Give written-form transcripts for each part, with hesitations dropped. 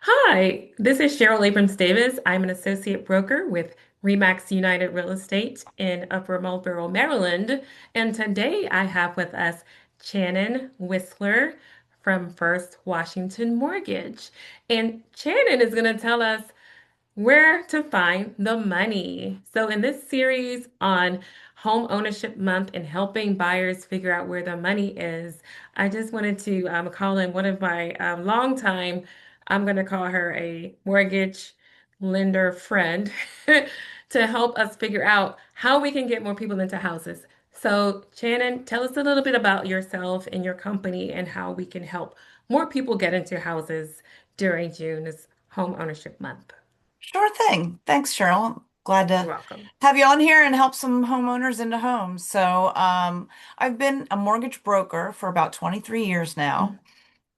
Hi, this is Cheryl Abrams Davis. I'm an associate broker with Remax United Real Estate in Upper Marlboro, Maryland. And today I have with us Shannon Whistler from First Washington Mortgage. And Shannon is going to tell us where to find the money. So, in this series on home ownership month and helping buyers figure out where the money is, I just wanted to call in one of my longtime, I'm going to call her a mortgage lender friend, to help us figure out how we can get more people into houses. So, Shannon, tell us a little bit about yourself and your company and how we can help more people get into houses during June's home ownership month. Sure thing. Thanks, Cheryl. Glad You're to welcome. have you on here and help some homeowners into homes. I've been a mortgage broker for about 23 years now.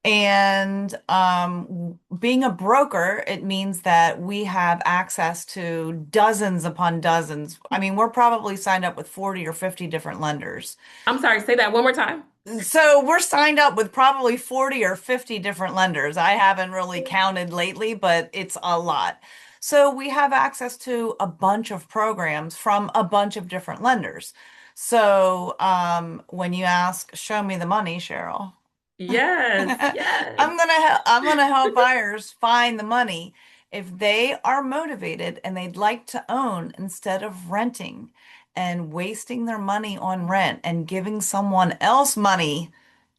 And being a broker, it means that we have access to dozens upon dozens. I mean, we're probably signed up with 40 or 50 different lenders. I'm sorry, say that one more time. So we're signed up with probably 40 or 50 different lenders. I haven't really counted lately, but it's a lot. So we have access to a bunch of programs from a bunch of different lenders. When you ask, show me the money, Cheryl, Yes, yes. I'm gonna help buyers find the money if they are motivated and they'd like to own instead of renting and wasting their money on rent and giving someone else money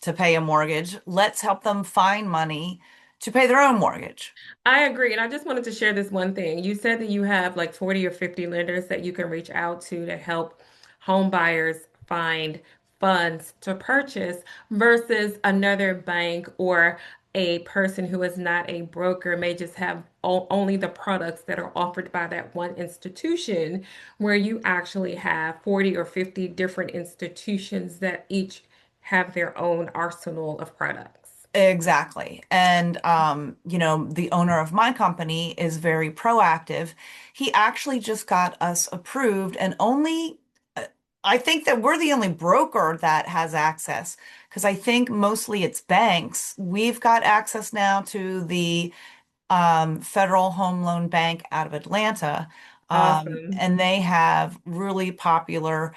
to pay a mortgage. Let's help them find money to pay their own mortgage. I agree. And I just wanted to share this one thing. You said that you have like 40 or 50 lenders that you can reach out to help home buyers find funds to purchase versus another bank or a person who is not a broker may just have only the products that are offered by that one institution, where you actually have 40 or 50 different institutions that each have their own arsenal of products. Exactly. The owner of my company is very proactive. He actually just got us approved and I think that we're the only broker that has access because I think mostly it's banks. We've got access now to the Federal Home Loan Bank out of Atlanta. Awesome. And they have really popular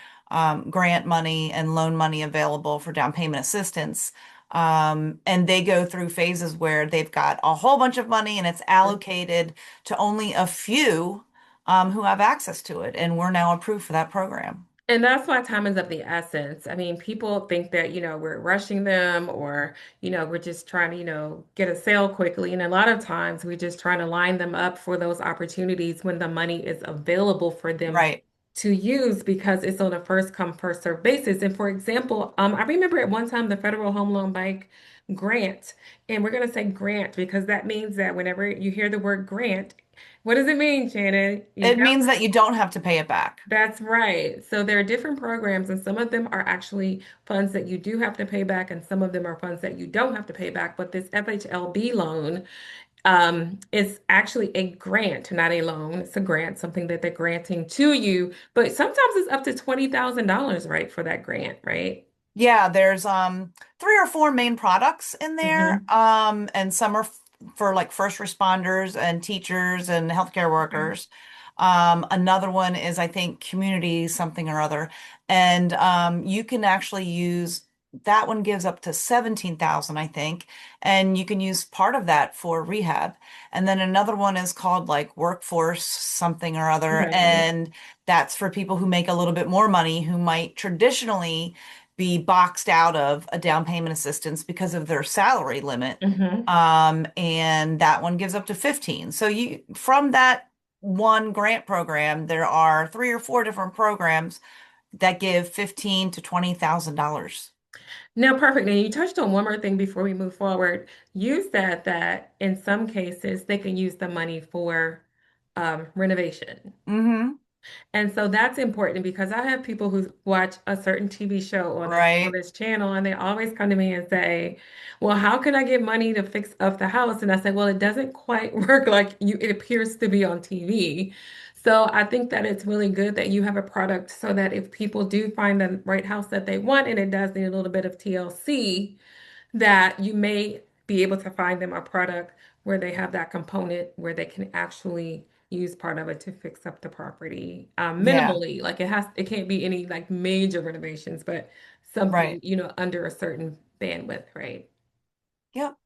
grant money and loan money available for down payment assistance. And they go through phases where they've got a whole bunch of money and it's allocated to only a few who have access to it. And we're now approved for that program. And that's why time is of the essence. I mean, people think that, we're rushing them or, we're just trying to, get a sale quickly. And a lot of times we're just trying to line them up for those opportunities when the money is available for them Right. to use because it's on a first come, first served basis. And for example, I remember at one time the Federal Home Loan Bank grant, and we're going to say grant because that means that whenever you hear the word grant, what does it mean, Shannon? You It got means that you don't have to pay it back. that's right. So there are different programs, and some of them are actually funds that you do have to pay back, and some of them are funds that you don't have to pay back. But this FHLB loan is actually a grant, not a loan. It's a grant, something that they're granting to you. But sometimes it's up to $20,000, right, for that grant, right? Yeah, there's three or four main products in there. Hmm. And some are for like first responders and teachers and healthcare Okay. workers. Another one is I think community something or other. And you can actually use that one gives up to 17,000, I think, and you can use part of that for rehab. And then another one is called like workforce something or other, Right. and that's for people who make a little bit more money who might traditionally be boxed out of a down payment assistance because of their salary limit. Hmm. And that one gives up to 15. So you from that one grant program, there are three or four different programs that give 15 to $20,000. Now, perfect. And you touched on one more thing before we move forward. You said that in some cases they can use the money for renovation. Mm-hmm. And so that's important because I have people who watch a certain TV show on Right. this channel and they always come to me and say, "Well, how can I get money to fix up the house?" And I say, "Well, it doesn't quite work like it appears to be on TV." So I think that it's really good that you have a product so that if people do find the right house that they want and it does need a little bit of TLC, that you may be able to find them a product where they have that component where they can actually use part of it to fix up the property Yeah, minimally. Like it can't be any like major renovations, but right. something, under a certain bandwidth, right? Yep.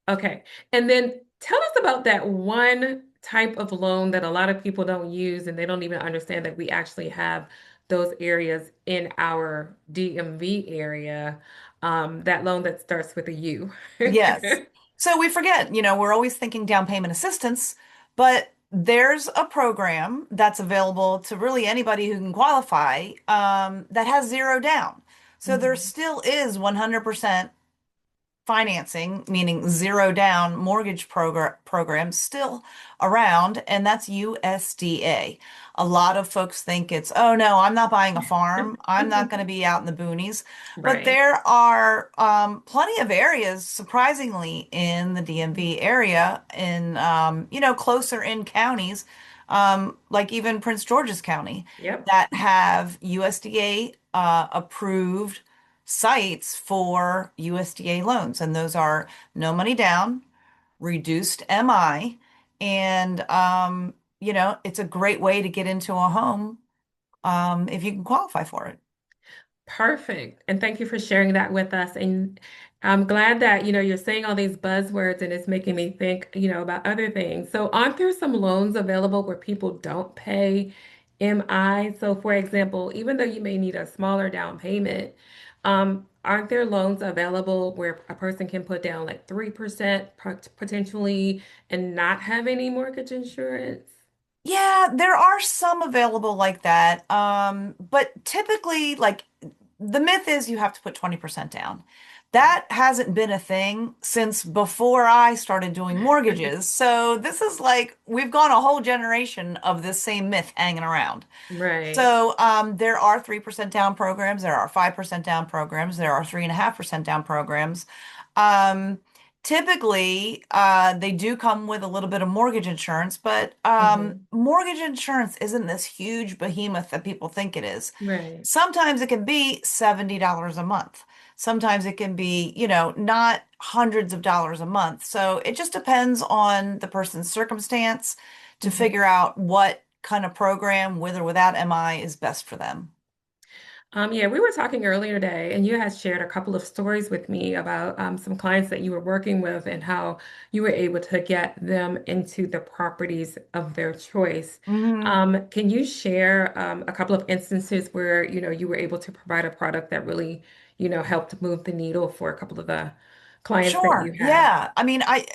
Okay. And then tell us about that one type of loan that a lot of people don't use and they don't even understand that we actually have those areas in our DMV area. That loan that starts with a U. Yes. So we forget, we're always thinking down payment assistance, but there's a program that's available to really anybody who can qualify, that has zero down. So there Mhm. still is 100% financing, meaning zero down mortgage programs still around, and that's USDA. A lot of folks think it's, oh no, I'm not buying a farm. I'm not going to be out in the boonies. But Right. there are plenty of areas, surprisingly, in the DMV area, in closer in counties, like even Prince George's County, Yep. that have USDA approved sites for USDA loans, and those are no money down, reduced MI, and it's a great way to get into a home, if you can qualify for it. Perfect. And thank you for sharing that with us. And I'm glad that, you're saying all these buzzwords and it's making me think, about other things. So aren't there some loans available where people don't pay MI? So for example, even though you may need a smaller down payment, aren't there loans available where a person can put down like 3% potentially and not have any mortgage insurance? Yeah, there are some available like that. But typically, like, the myth is you have to put 20% down. That hasn't been a thing since before I started doing mortgages. So this is like we've gone a whole generation of this same myth hanging around. Right. So there are 3% down programs, there are 5% down programs, there are 3.5% down programs. Um, Typically, they do come with a little bit of mortgage insurance, but Hmm. mortgage insurance isn't this huge behemoth that people think it is. Right. Sometimes it can be $70 a month. Sometimes it can be, not hundreds of dollars a month. So it just depends on the person's circumstance to Mhm. figure out what kind of program, with or without MI, is best for them. Yeah, we were talking earlier today, and you had shared a couple of stories with me about some clients that you were working with and how you were able to get them into the properties of their choice. Hmm. Can you share a couple of instances where, you were able to provide a product that really, helped move the needle for a couple of the clients that Sure. you have? Yeah. I mean, I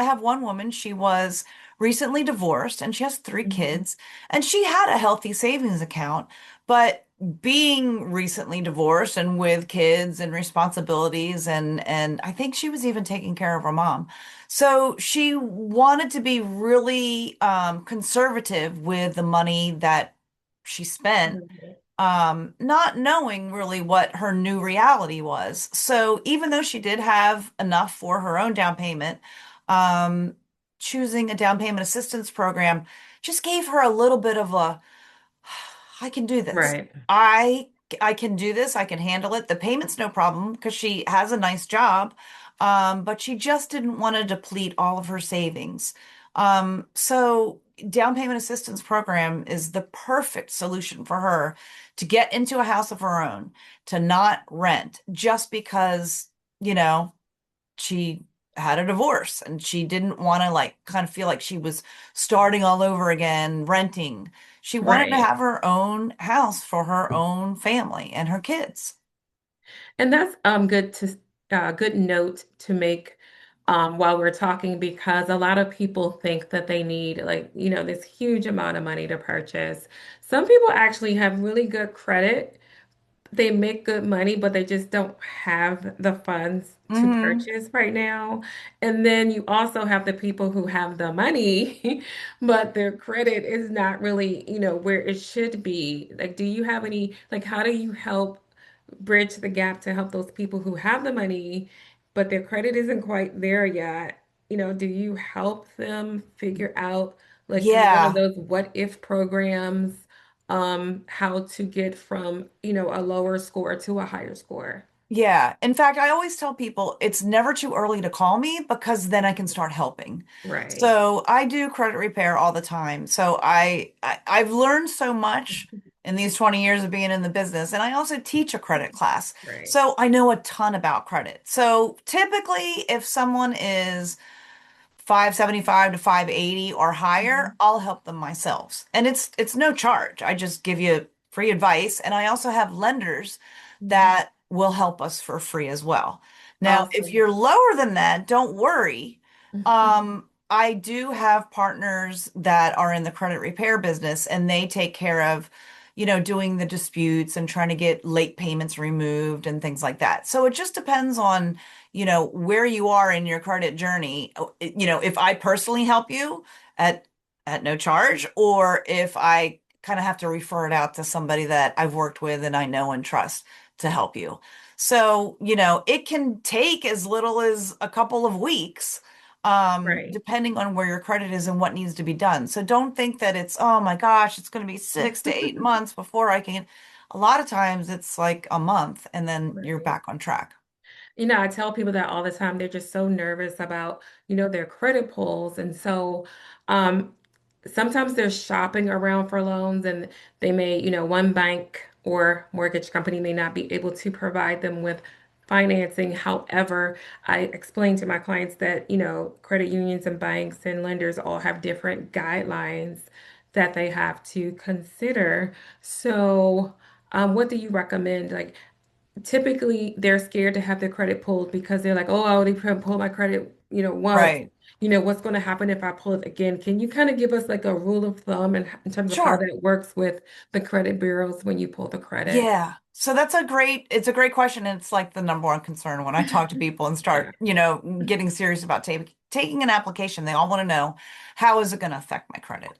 have one woman, she was recently divorced and she has three Mhm. kids and she had a healthy savings account, but being recently divorced and with kids and responsibilities and I think she was even taking care of her mom. So she wanted to be really conservative with the money that she spent, Right. not knowing really what her new reality was. So even though she did have enough for her own down payment, um, choosing a down payment assistance program just gave her a little bit of a, I can do this. Right. I can do this. I can handle it. The payment's no problem because she has a nice job. But she just didn't want to deplete all of her savings. So down payment assistance program is the perfect solution for her to get into a house of her own, to not rent just because, you know, she had a divorce and she didn't want to like kind of feel like she was starting all over again renting. She wanted to Right. have her own house for her own family and her kids. And that's good note to make while we're talking because a lot of people think that they need like, this huge amount of money to purchase. Some people actually have really good credit. They make good money, but they just don't have the funds to Hmm. purchase right now. And then you also have the people who have the money, but their credit is not really, where it should be. Like, do you have any, like, how do you help bridge the gap to help those people who have the money, but their credit isn't quite there yet? Do you help them figure out, like through one of Yeah. those what if programs, how to get from, a lower score to a higher score? Yeah. In fact, I always tell people it's never too early to call me because then I can start helping. Right. So I do credit repair all the time. So I've learned so much in these 20 years of being in the business. And I also teach a credit class. Right. So I know a ton about credit. So typically if someone is 575 to 580 or higher, Mhm. I'll help them myself. And it's no charge. I just give you free advice. And I also have lenders Mhm. that will help us for free as well. Now, if Awesome. you're lower than that, don't worry. I do have partners that are in the credit repair business and they take care of, doing the disputes and trying to get late payments removed and things like that. So it just depends on where you are in your credit journey. If I personally help you at no charge, or if I kind of have to refer it out to somebody that I've worked with and I know and trust to help you. So, it can take as little as a couple of weeks, Right. depending on where your credit is and what needs to be done. So don't think that it's, oh my gosh, it's going to be 6 to 8 months before I can. A lot of times it's like a month and then you're Right. back on track. I tell people that all the time. They're just so nervous about, their credit pulls. And so, um, sometimes they're shopping around for loans and they may, one bank or mortgage company may not be able to provide them with financing. However, I explain to my clients that, credit unions and banks and lenders all have different guidelines that they have to consider. So, what do you recommend? Like, typically they're scared to have their credit pulled because they're like, oh, I already pulled my credit, once. Right. What's going to happen if I pull it again? Can you kind of give us like a rule of thumb in terms of how Sure. that works with the credit bureaus when you pull the credit? Yeah. So it's a great question. And it's like the number one concern when I talk to people and Yeah, start, getting serious about taking an application. They all want to know, how is it going to affect my credit?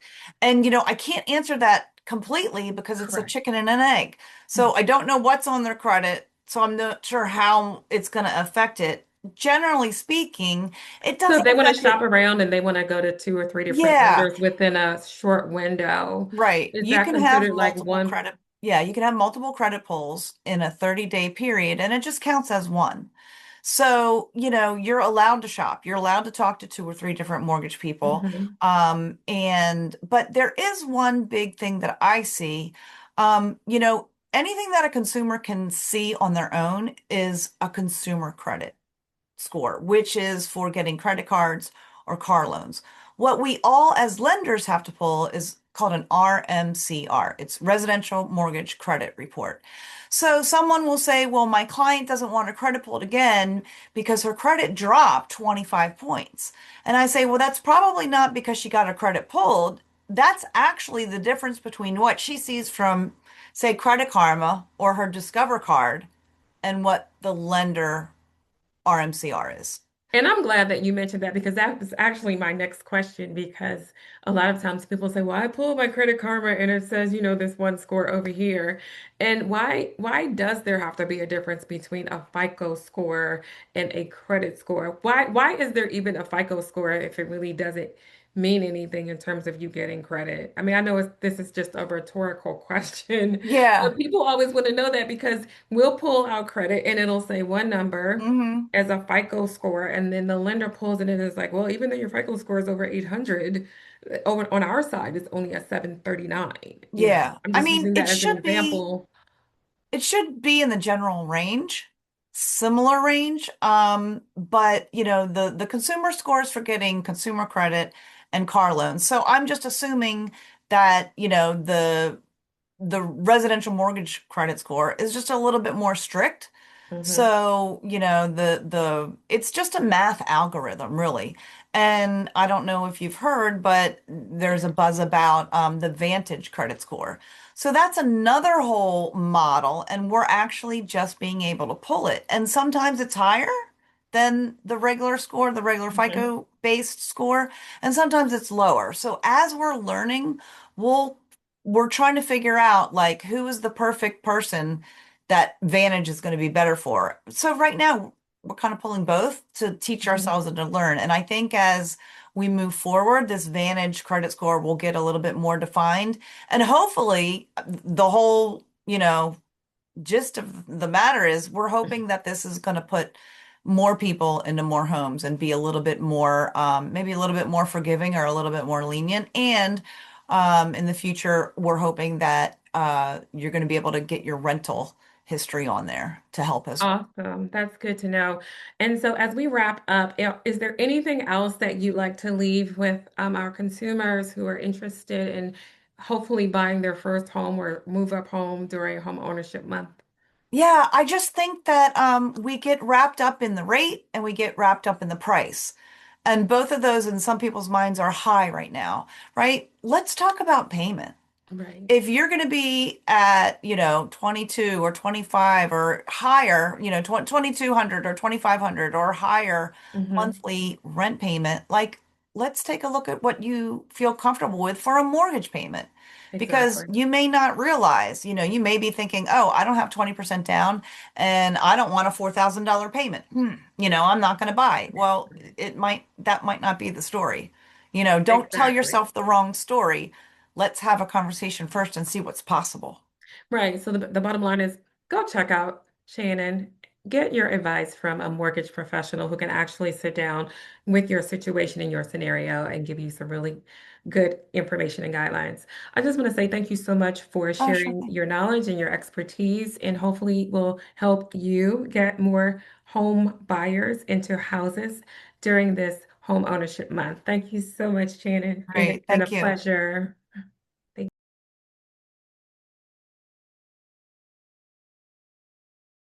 And, I can't answer that completely because it's a correct. chicken and an egg. So I don't know what's on their credit. So I'm not sure how it's going to affect it. Generally speaking, it So if doesn't they want to affect shop it. around and they want to go to two or three different Yeah. lenders within a short window, Right. is You that can have considered like multiple one? credit. Yeah, you can have multiple credit pulls in a 30-day period, and it just counts as one. So, you're allowed to shop. You're allowed to talk to two or three different mortgage people. Mhm. But there is one big thing that I see. Anything that a consumer can see on their own is a consumer credit score, which is for getting credit cards or car loans. What we all as lenders have to pull is called an RMCR. It's Residential Mortgage Credit Report. So someone will say, well, my client doesn't want her credit pulled again because her credit dropped 25 points. And I say, well, that's probably not because she got her credit pulled. That's actually the difference between what she sees from, say, Credit Karma or her Discover card and what the lender RMCR is. And I'm glad that you mentioned that because that was actually my next question. Because a lot of times people say, "Well, I pulled my Credit Karma and it says, this one score over here." And why does there have to be a difference between a FICO score and a credit score? Why is there even a FICO score if it really doesn't mean anything in terms of you getting credit? I mean, I know this is just a rhetorical question, Yeah. but people always want to know that because we'll pull out credit and it'll say one number Hmm. as a FICO score, and then the lender pulls it and is like, well, even though your FICO score is over 800, over on our side, it's only a 739. Yeah. I'm I just mean, using that as an example. it should be in the general range, similar range. But the consumer scores for getting consumer credit and car loans. So I'm just assuming that, the residential mortgage credit score is just a little bit more strict. Hmm. So, the it's just a math algorithm, really. And I don't know if you've heard, but there's a buzz about the Vantage credit score. So that's another whole model, and we're actually just being able to pull it. And sometimes it's higher than the regular score, the regular Hmm. FICO based score, and sometimes it's lower. So as we're learning, we'll we're trying to figure out like who is the perfect person that Vantage is going to be better for. So right now we're kind of pulling both to teach Hmm. ourselves and to learn. And I think as we move forward, this Vantage credit score will get a little bit more defined. And hopefully the whole, gist of the matter is we're hoping that this is going to put more people into more homes and be a little bit more, maybe a little bit more forgiving or a little bit more lenient. And in the future, we're hoping that you're going to be able to get your rental history on there to help as well. Awesome. That's good to know. And so, as we wrap up, is there anything else that you'd like to leave with our consumers who are interested in hopefully buying their first home or move up home during home ownership month? Yeah, I just think that we get wrapped up in the rate and we get wrapped up in the price. And both of those in some people's minds are high right now, right? Let's talk about payment. Right. If you're going to be at, 22 or 25 or higher, 2200 or 2500 or higher Hmm. monthly rent payment, like let's take a look at what you feel comfortable with for a mortgage payment. Because Exactly. you may not realize, you may be thinking, oh, I don't have 20% down and I don't want a $4,000 payment. I'm not going to buy. Well, that might not be the story. Don't tell Exactly. yourself the wrong story. Let's have a conversation first and see what's possible. Right. So the bottom line is go check out Shannon. Get your advice from a mortgage professional who can actually sit down with your situation and your scenario and give you some really good information and guidelines. I just want to say thank you so much for Oh, sure sharing thing. your knowledge and your expertise, and hopefully will help you get more home buyers into houses during this home ownership month. Thank you so much, Shannon, and it's Great. been a Thank you. pleasure.